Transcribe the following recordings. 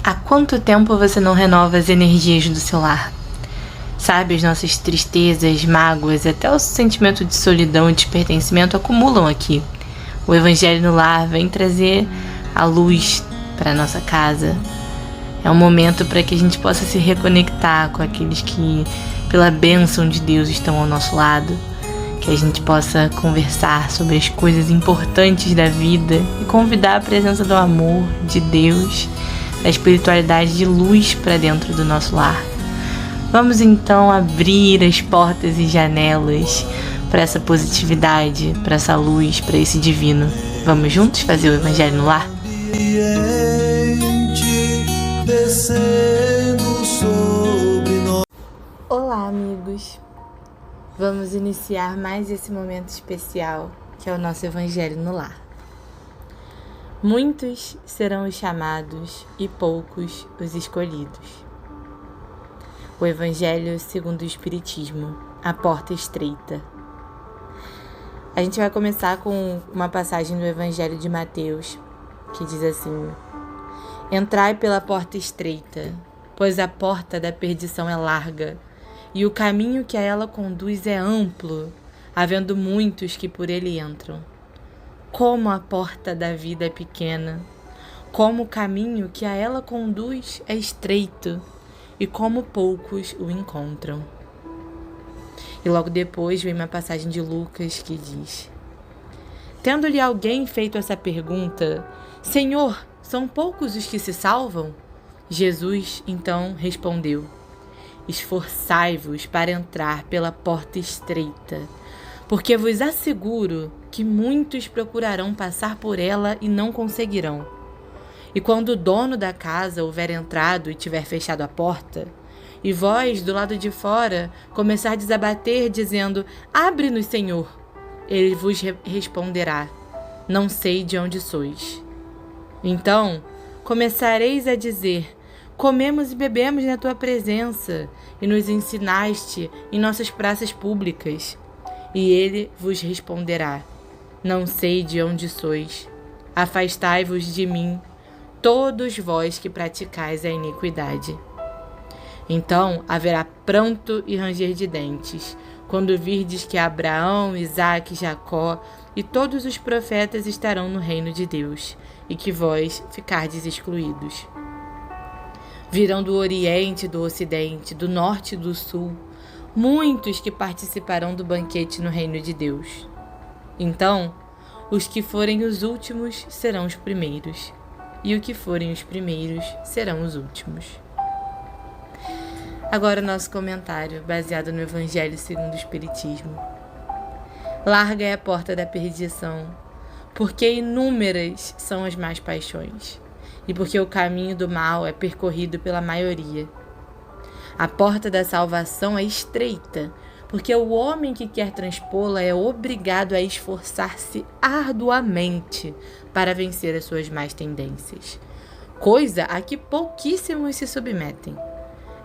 Há quanto tempo você não renova as energias do seu lar? Sabe, as nossas tristezas, mágoas e até o sentimento de solidão e despertencimento acumulam aqui. O Evangelho no Lar vem trazer a luz para a nossa casa. É um momento para que a gente possa se reconectar com aqueles que, pela bênção de Deus, estão ao nosso lado. Que a gente possa conversar sobre as coisas importantes da vida e convidar a presença do amor, de Deus, da espiritualidade de luz para dentro do nosso lar. Vamos então abrir as portas e janelas para essa positividade, para essa luz, para esse divino. Vamos juntos fazer o Evangelho no Lar? Olá, amigos! Vamos iniciar mais esse momento especial, que é o nosso Evangelho no Lar. Muitos serão os chamados e poucos os escolhidos. O Evangelho segundo o Espiritismo, a porta estreita. A gente vai começar com uma passagem do Evangelho de Mateus, que diz assim: Entrai pela porta estreita, pois a porta da perdição é larga, e o caminho que a ela conduz é amplo, havendo muitos que por ele entram. Como a porta da vida é pequena, como o caminho que a ela conduz é estreito, e como poucos o encontram. E logo depois vem uma passagem de Lucas que diz: Tendo-lhe alguém feito essa pergunta, Senhor, são poucos os que se salvam? Jesus então respondeu: Esforçai-vos para entrar pela porta estreita, porque vos asseguro que muitos procurarão passar por ela e não conseguirão. E quando o dono da casa houver entrado e tiver fechado a porta, e vós, do lado de fora, começardes a bater, dizendo: Abre-nos, Senhor, ele vos responderá: Não sei de onde sois. Então começareis a dizer: Comemos e bebemos na tua presença, e nos ensinaste em nossas praças públicas. E ele vos responderá: Não sei de onde sois. Afastai-vos de mim, todos vós que praticais a iniquidade. Então haverá pranto e ranger de dentes, quando virdes que Abraão, Isaque, Jacó e todos os profetas estarão no reino de Deus, e que vós ficardes excluídos. Virão do Oriente, do Ocidente, do Norte e do Sul, muitos que participarão do banquete no reino de Deus. Então, os que forem os últimos serão os primeiros, e os que forem os primeiros serão os últimos. Agora o nosso comentário, baseado no Evangelho segundo o Espiritismo. Larga é a porta da perdição, porque inúmeras são as más paixões, e porque o caminho do mal é percorrido pela maioria. A porta da salvação é estreita, porque o homem que quer transpô-la é obrigado a esforçar-se arduamente para vencer as suas más tendências, coisa a que pouquíssimos se submetem.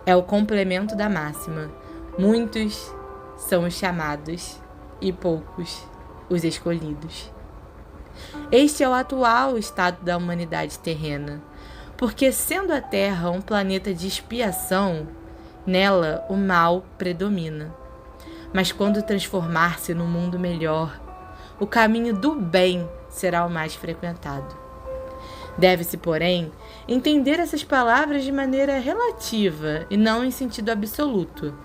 É o complemento da máxima: muitos são os chamados e poucos os escolhidos. Este é o atual estado da humanidade terrena, porque sendo a Terra um planeta de expiação, nela o mal predomina. Mas quando transformar-se num mundo melhor, o caminho do bem será o mais frequentado. Deve-se, porém, entender essas palavras de maneira relativa e não em sentido absoluto,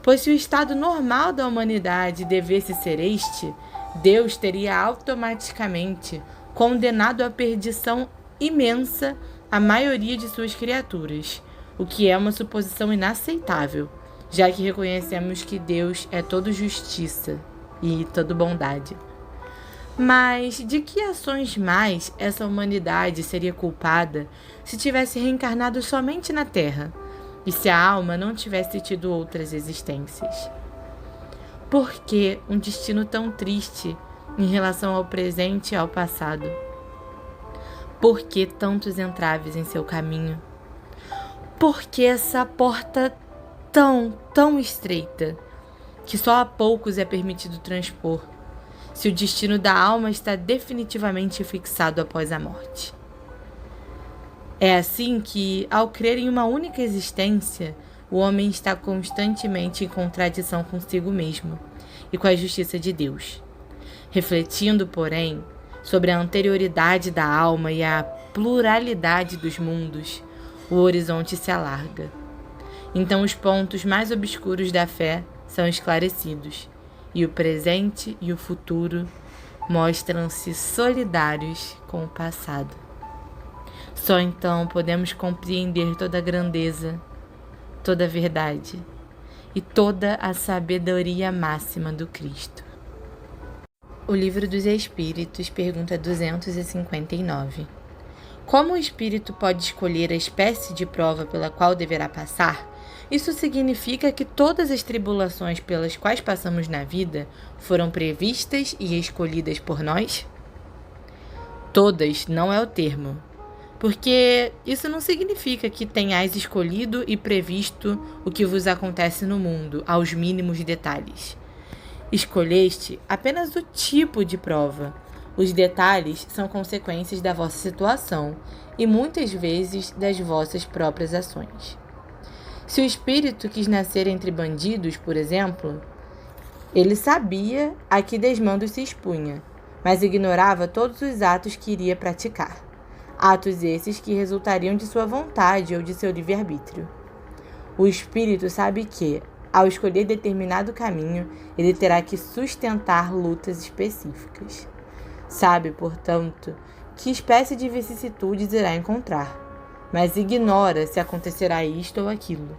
pois se o estado normal da humanidade devesse ser este, Deus teria automaticamente condenado à perdição imensa a maioria de suas criaturas, o que é uma suposição inaceitável, já que reconhecemos que Deus é todo justiça e todo bondade. Mas de que ações mais essa humanidade seria culpada se tivesse reencarnado somente na Terra e se a alma não tivesse tido outras existências? Por que um destino tão triste em relação ao presente e ao passado? Por que tantos entraves em seu caminho? Por que essa porta tão estreita, que só a poucos é permitido transpor, se o destino da alma está definitivamente fixado após a morte? É assim que, ao crer em uma única existência, o homem está constantemente em contradição consigo mesmo e com a justiça de Deus. Refletindo, porém, sobre a anterioridade da alma e a pluralidade dos mundos, o horizonte se alarga. Então os pontos mais obscuros da fé são esclarecidos, e o presente e o futuro mostram-se solidários com o passado. Só então podemos compreender toda a grandeza, toda a verdade e toda a sabedoria máxima do Cristo. O Livro dos Espíritos, pergunta 259. Como o espírito pode escolher a espécie de prova pela qual deverá passar? Isso significa que todas as tribulações pelas quais passamos na vida foram previstas e escolhidas por nós? Todas não é o termo, porque isso não significa que tenhais escolhido e previsto o que vos acontece no mundo, aos mínimos detalhes. Escolheste apenas o tipo de prova. Os detalhes são consequências da vossa situação e muitas vezes das vossas próprias ações. Se o espírito quis nascer entre bandidos, por exemplo, ele sabia a que desmandos se expunha, mas ignorava todos os atos que iria praticar. Atos esses que resultariam de sua vontade ou de seu livre-arbítrio. O espírito sabe que, ao escolher determinado caminho, ele terá que sustentar lutas específicas. Sabe, portanto, que espécie de vicissitudes irá encontrar, mas ignora se acontecerá isto ou aquilo.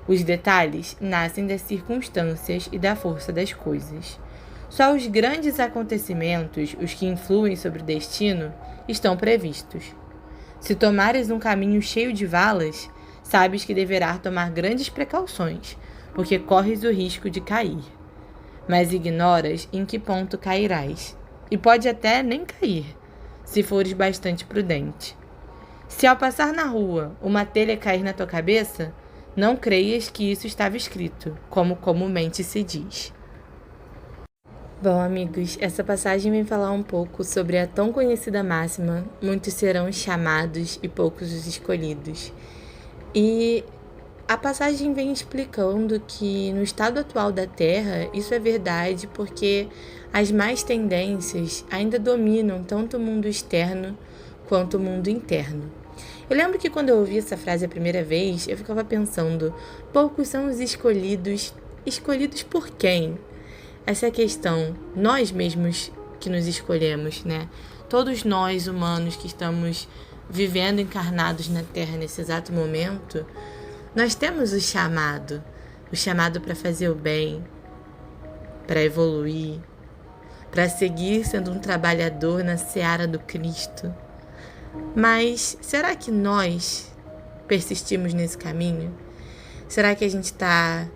Os detalhes nascem das circunstâncias e da força das coisas. Só os grandes acontecimentos, os que influem sobre o destino, estão previstos. Se tomares um caminho cheio de valas, sabes que deverás tomar grandes precauções, porque corres o risco de cair. Mas ignoras em que ponto cairás, e pode até nem cair, se fores bastante prudente. Se ao passar na rua uma telha cair na tua cabeça, não creias que isso estava escrito, como comumente se diz. Bom, amigos, essa passagem vem falar um pouco sobre a tão conhecida máxima: muitos serão chamados e poucos os escolhidos. E a passagem vem explicando que no estado atual da Terra isso é verdade porque as más tendências ainda dominam tanto o mundo externo quanto o mundo interno. Eu lembro que quando eu ouvi essa frase a primeira vez, eu ficava pensando: poucos são os escolhidos. Escolhidos por quem? Essa é a questão. Nós mesmos que nos escolhemos, né? Todos nós, humanos, que estamos vivendo encarnados na Terra nesse exato momento, nós temos o chamado para fazer o bem, para evoluir, para seguir sendo um trabalhador na seara do Cristo. Mas será que nós persistimos nesse caminho? Será que a gente está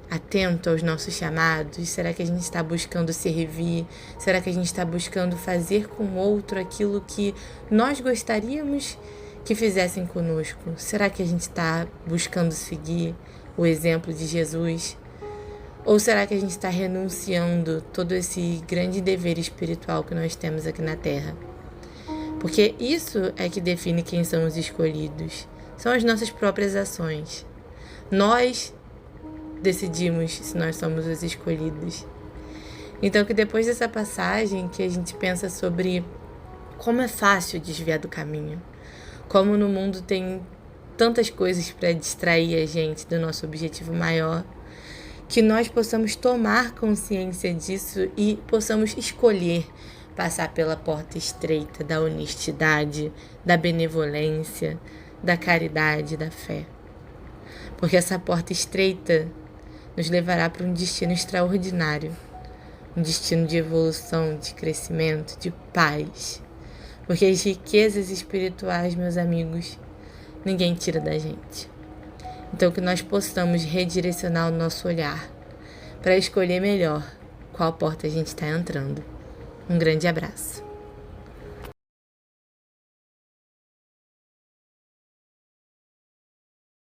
atento aos nossos chamados? Será que a gente está buscando servir? Será que a gente está buscando fazer com o outro aquilo que nós gostaríamos que fizessem conosco? Será que a gente está buscando seguir o exemplo de Jesus? Ou será que a gente está renunciando todo esse grande dever espiritual que nós temos aqui na Terra? Porque isso é que define quem são os escolhidos. São as nossas próprias ações. Nós decidimos se nós somos os escolhidos. Então, que depois dessa passagem que a gente pensa sobre como é fácil desviar do caminho, como no mundo tem tantas coisas para distrair a gente do nosso objetivo maior, que nós possamos tomar consciência disso e possamos escolher passar pela porta estreita da honestidade, da benevolência, da caridade, da fé. Porque essa porta estreita nos levará para um destino extraordinário, um destino de evolução, de crescimento, de paz. Porque as riquezas espirituais, meus amigos, ninguém tira da gente. Então que nós possamos redirecionar o nosso olhar para escolher melhor qual porta a gente está entrando. Um grande abraço.